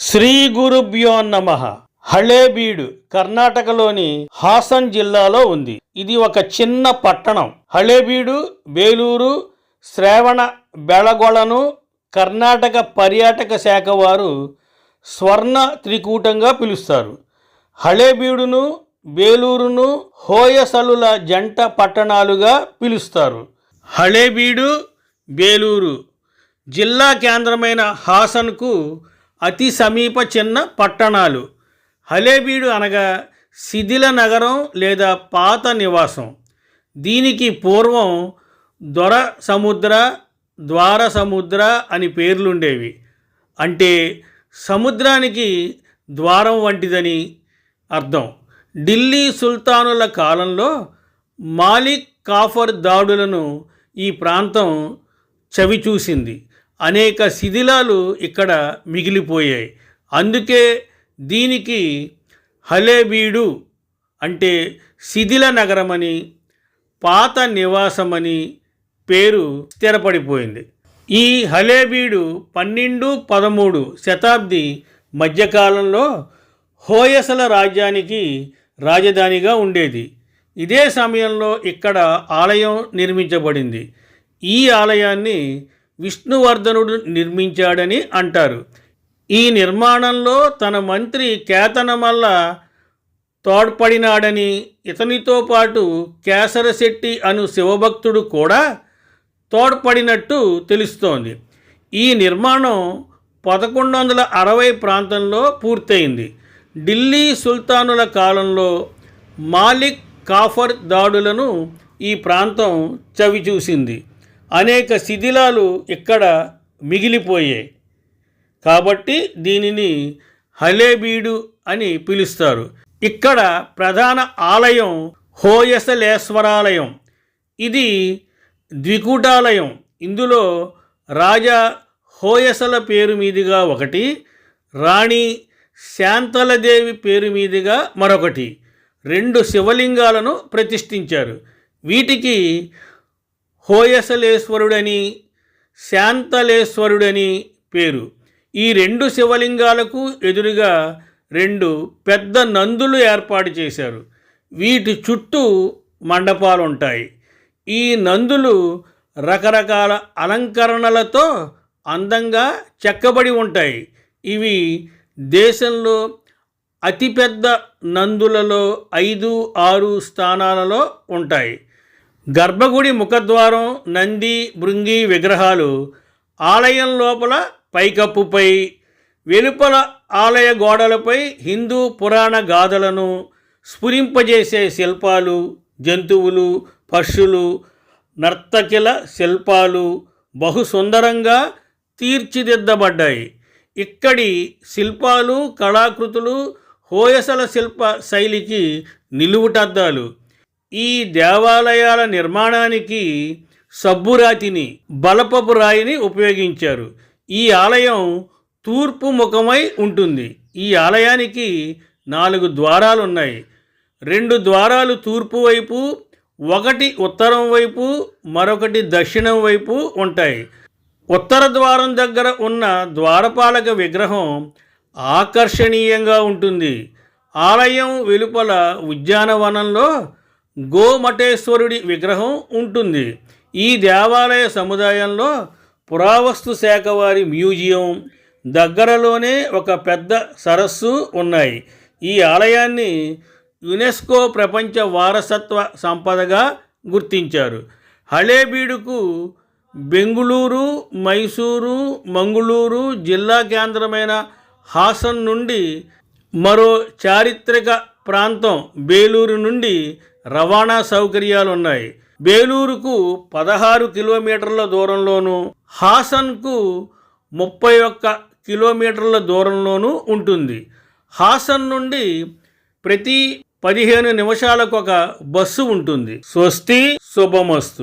శ్రీ గురుభ్యో నమః. హళేబీడు కర్ణాటకలోని హాసన్ జిల్లాలో ఉంది. ఇది ఒక చిన్న పట్టణం. హళేబీడు బేలూరు శ్రావణ బెళగొళను కర్ణాటక పర్యాటక శాఖ వారు స్వర్ణ త్రికూటంగా పిలుస్తారు. హళేబీడును బేలూరును హోయసలుల జంట పట్టణాలుగా పిలుస్తారు. హళేబీడు బేలూరు జిల్లా కేంద్రమైన హాసన్కు అతి సమీప చిన్న పట్టణాలు. హళేబీడు అనగా శిథిల నగరం లేదా పాత నివాసం. దీనికి పూర్వం దొర సముద్ర, ద్వార సముద్ర అని పేర్లుండేవి. అంటే సముద్రానికి ద్వారం వంటిదని అర్థం. ఢిల్లీ సుల్తానుల కాలంలో మాలిక్ కాఫర్ దాడులను ఈ ప్రాంతం చవిచూసింది. అనేక శిథిలాలు ఇక్కడ మిగిలిపోయాయి. అందుకే దీనికి హళేబీడు అంటే శిథిల నగరమని, పాత నివాసమని పేరు స్థిరపడిపోయింది. ఈ హళేబీడు 12-13 శతాబ్ది మధ్యకాలంలో హోయసల రాజ్యానికి రాజధానిగా ఉండేది. ఇదే సమయంలో ఇక్కడ ఆలయం నిర్మించబడింది. ఈ ఆలయాన్ని విష్ణువర్ధనుడు నిర్మించాడని అంటారు. ఈ నిర్మాణంలో తన మంత్రి కేతనమల్ల తోడ్పడినాడని, ఇతనితో పాటు కేసరశెట్టి అను శివభక్తుడు కూడా తోడ్పడినట్టు తెలుస్తోంది. ఈ నిర్మాణం 1160 ప్రాంతంలో పూర్తయింది. ఢిల్లీ సుల్తానుల కాలంలో మాలిక్ కాఫర్ దాడులను ఈ ప్రాంతం చవిచూసింది. అనేక శిథిలాలు ఇక్కడ మిగిలిపోయాయి. కాబట్టి దీనిని హళేబీడు అని పిలుస్తారు. ఇక్కడ ప్రధాన ఆలయం హోయసలేశ్వరాలయం. ఇది ద్వికూటాలయం. ఇందులో రాజా హోయసల పేరు మీదుగా ఒకటి, రాణి శాంతలదేవి పేరు మీదుగా మరొకటి 2 శివలింగాలను ప్రతిష్ఠించారు. వీటికి హోయసలేశ్వరుడని, శాంతలేశ్వరుడని పేరు. ఈ 2 శివలింగాలకు ఎదురుగా 2 పెద్ద నందులు ఏర్పాటు చేశారు. వీటి చుట్టూ మండపాలుంటాయి. ఈ నందులు రకరకాల అలంకరణలతో అందంగా చెక్కబడి ఉంటాయి. ఇవి దేశంలో అతిపెద్ద నందులలో 5-6 స్థానాలలో ఉంటాయి. గర్భగుడి ముఖద్వారం, నంది, భృంగి విగ్రహాలు ఆలయం లోపల పైకప్పుపై, వెలుపల ఆలయ గోడలపై హిందూ పురాణ గాథలను స్ఫురింపజేసే శిల్పాలు, జంతువులు, పక్షులు, నర్తకిల శిల్పాలు బహు సుందరంగా తీర్చిదిద్దబడ్డాయి. ఇక్కడి శిల్పాలు, కళాకృతులు హోయసల శిల్ప శైలికి నిలువుటద్దాలు. ఈ దేవాలయాల నిర్మాణానికి సబ్బురాతిని, బలపపు రాయిని ఉపయోగించారు. ఈ ఆలయం తూర్పు ముఖమై ఉంటుంది. ఈ ఆలయానికి 4 ద్వారాలున్నాయి. 2 ద్వారాలు తూర్పు వైపు, ఒకటి ఉత్తరం వైపు, మరొకటి దక్షిణం వైపు ఉంటాయి. ఉత్తర ద్వారం దగ్గర ఉన్న ద్వారపాలక విగ్రహం ఆకర్షణీయంగా ఉంటుంది. ఆలయం వెలుపల ఉద్యానవనంలో గోమటేశ్వరుడి విగ్రహం ఉంటుంది. ఈ దేవాలయ సముదాయంలో పురావస్తు శాఖ వారి మ్యూజియం, దగ్గరలోనే ఒక పెద్ద సరస్సు ఉన్నాయి. ఈ ఆలయాన్ని యునెస్కో ప్రపంచ వారసత్వ సంపదగా గుర్తించారు. హళేబీడుకు బెంగుళూరు, మైసూరు, మంగుళూరు జిల్లా కేంద్రమైన హాసన్ నుండి, మరో చారిత్రక ప్రాంతం బేలూరు నుండి రవాణా సౌకర్యాలున్నాయి. బేలూరుకు 16 కిలోమీటర్ల దూరంలోనూ, హాసన్కు 31 కిలోమీటర్ల దూరంలోనూ ఉంటుంది. హాసన్ నుండి ప్రతి 15 నిమిషాలకు ఒక బస్సు ఉంటుంది. స్వస్తి, శుభమస్తు.